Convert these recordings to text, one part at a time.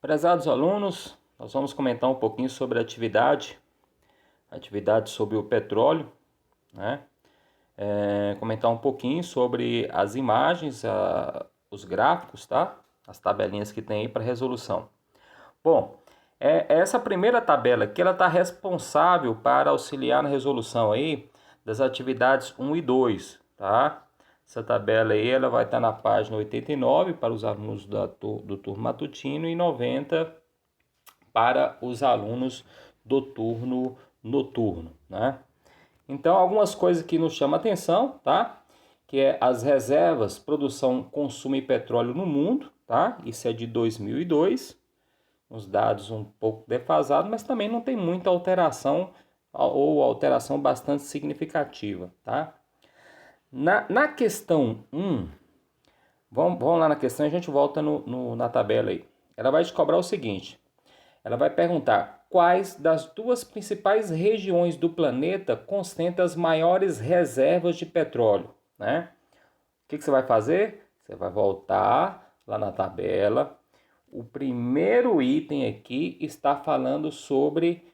Prezados alunos, nós vamos comentar um pouquinho sobre a atividade sobre o petróleo, né? Comentar um pouquinho sobre as imagens, os gráficos, tá? As tabelinhas que tem aí para resolução. Bom, essa primeira tabela aqui, ela está responsável para auxiliar na resolução aí das atividades 1 e 2, tá? Essa tabela aí, ela vai estar na página 89 para os alunos do turno matutino e 90 para os alunos do turno noturno, né? Então, algumas coisas que nos chamam a atenção, tá? Que é as reservas, produção, consumo e petróleo no mundo, tá? Isso é de 2002, uns dados um pouco defasados, mas também não tem muita alteração ou alteração bastante significativa, tá? Na questão 1, vamos lá na questão e a gente volta na tabela aí. Ela vai te cobrar o seguinte, ela vai perguntar quais das duas principais regiões do planeta concentram as maiores reservas de petróleo, né? O que você vai fazer? Você vai voltar lá na tabela. O primeiro item aqui está falando sobre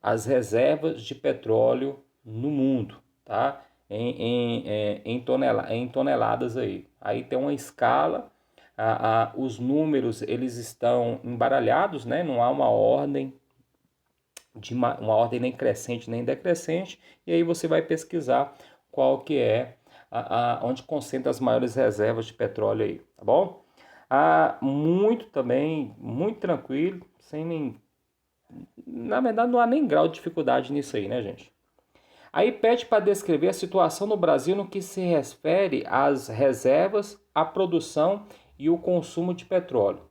as reservas de petróleo no mundo, tá? Em toneladas aí. Aí tem uma escala, os números eles estão embaralhados, né? Não há uma ordem uma ordem nem crescente nem decrescente, e aí você vai pesquisar qual que é onde concentra as maiores reservas de petróleo aí, tá bom? Muito tranquilo, sem nem, na verdade não há nem grau de dificuldade nisso aí, né, gente? Aí pede para descrever a situação no Brasil no que se refere às reservas, à produção e o consumo de petróleo.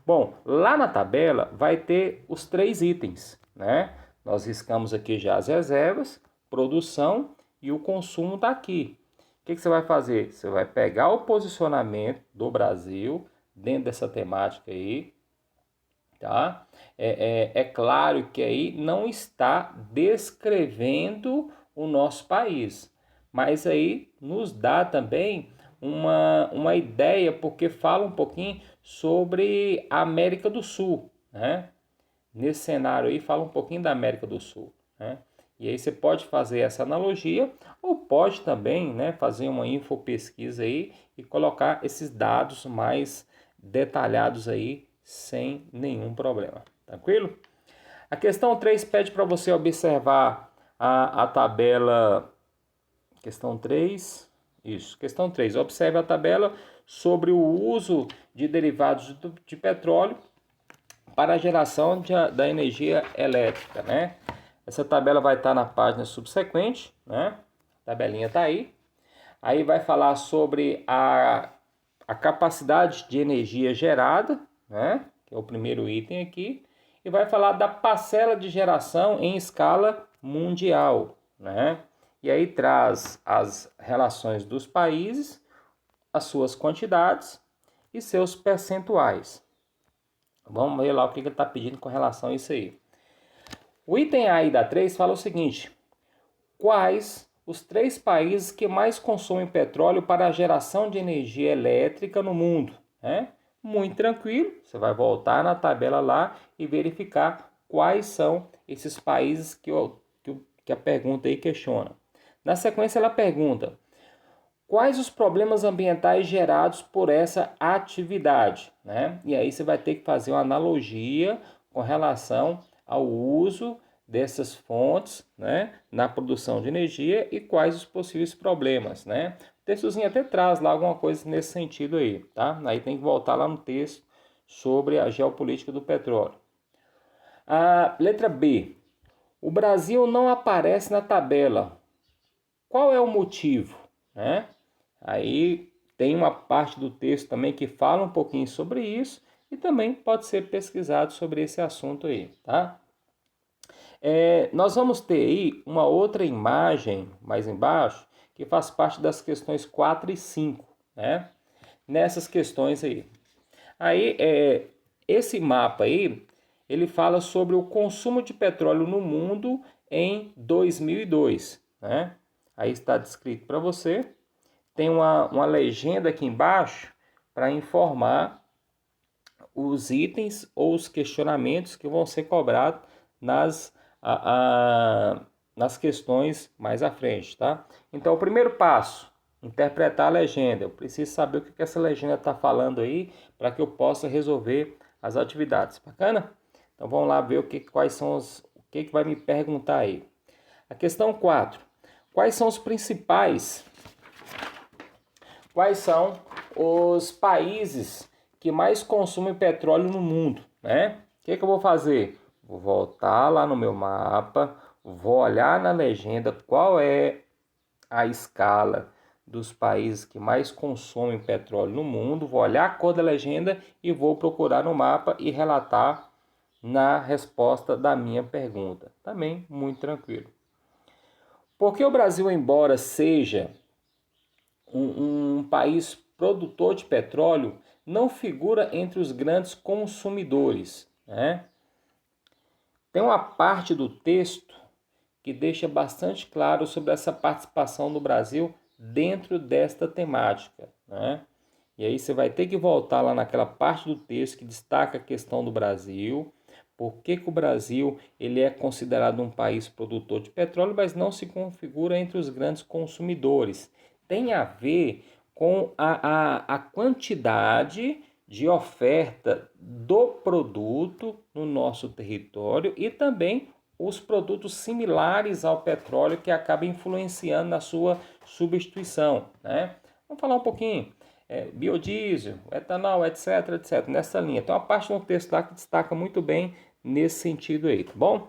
Bom, lá na tabela vai ter os 3 itens, né? Nós riscamos aqui já as reservas, produção e o consumo está aqui. O que você vai fazer? Você vai pegar o posicionamento do Brasil dentro dessa temática aí, tá? É claro que aí não está descrevendo o nosso país, mas aí nos dá também uma ideia, porque fala um pouquinho sobre a América do Sul, né? Nesse cenário aí fala um pouquinho da América do Sul, né? E aí você pode fazer essa analogia ou pode também, né, fazer uma infopesquisa aí e colocar esses dados mais detalhados aí sem nenhum problema. Tranquilo? A questão 3 pede para você observar a tabela. Questão 3. Isso. Questão 3. Observe a tabela sobre o uso de derivados de petróleo para a geração da energia elétrica, né? Essa tabela vai estar na página subsequente, né? A tabelinha está aí. Aí vai falar sobre a capacidade de energia gerada, né? Que é o primeiro item aqui. E vai falar da parcela de geração em escala mundial, né? E aí traz as relações dos países, as suas quantidades e seus percentuais. Vamos ver lá o que ele está pedindo com relação a isso aí. O item A e da 3 fala o seguinte: quais os 3 países que mais consomem petróleo para a geração de energia elétrica no mundo? Muito tranquilo, você vai voltar na tabela lá e verificar quais são esses países que a pergunta aí questiona. Na sequência ela pergunta: quais os problemas ambientais gerados por essa atividade, né? E aí você vai ter que fazer uma analogia com relação ao uso dessas fontes, né, na produção de energia e quais os possíveis problemas, né? O textozinho até traz lá alguma coisa nesse sentido aí, tá? Aí tem que voltar lá no texto sobre a geopolítica do petróleo. A letra B. O Brasil não aparece na tabela. Qual é o motivo, né? Aí tem uma parte do texto também que fala um pouquinho sobre isso e também pode ser pesquisado sobre esse assunto aí, tá? Nós vamos ter aí uma outra imagem mais embaixo que faz parte das questões 4 e 5, né? Nessas questões aí. Aí, esse mapa aí, ele fala sobre o consumo de petróleo no mundo em 2002, né? Aí está descrito para você. Tem uma legenda aqui embaixo para informar os itens ou os questionamentos que vão ser cobrados nas questões mais à frente, tá? Então, o primeiro passo, interpretar a legenda. Eu preciso saber o que essa legenda está falando aí para que eu possa resolver as atividades. Bacana? Então, vamos lá ver o que vai me perguntar aí. A questão 4. Quais são os países que mais consomem petróleo no mundo, né? O que eu vou fazer? Vou voltar lá no meu mapa, vou olhar na legenda qual é a escala dos países que mais consomem petróleo no mundo, vou olhar a cor da legenda e vou procurar no mapa e relatar na resposta da minha pergunta. Também muito tranquilo. Porque o Brasil, embora seja um país produtor de petróleo, não figura entre os grandes consumidores, né? Tem uma parte do texto que deixa bastante claro sobre essa participação do Brasil dentro desta temática, né? E aí você vai ter que voltar lá naquela parte do texto que destaca a questão do Brasil, por que o Brasil ele é considerado um país produtor de petróleo, mas não se configura entre os grandes consumidores. Tem a ver com a quantidade de oferta do produto no nosso território e também os produtos similares ao petróleo que acabam influenciando na sua substituição, né? Vamos falar um pouquinho. Biodiesel, etanol, etc, etc, nessa linha. Tem uma parte do texto lá que destaca muito bem nesse sentido aí, tá bom?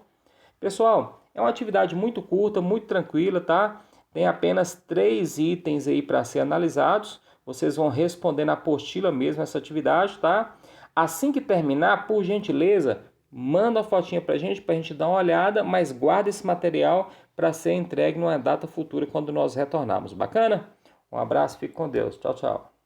Pessoal, é uma atividade muito curta, muito tranquila, tá? Tem apenas 3 itens aí para ser analisados. Vocês vão responder na apostila mesmo essa atividade, tá? Assim que terminar, por gentileza, manda uma fotinha pra gente dar uma olhada, mas guarda esse material para ser entregue numa data futura quando nós retornarmos. Bacana? Um abraço, fique com Deus. Tchau, tchau.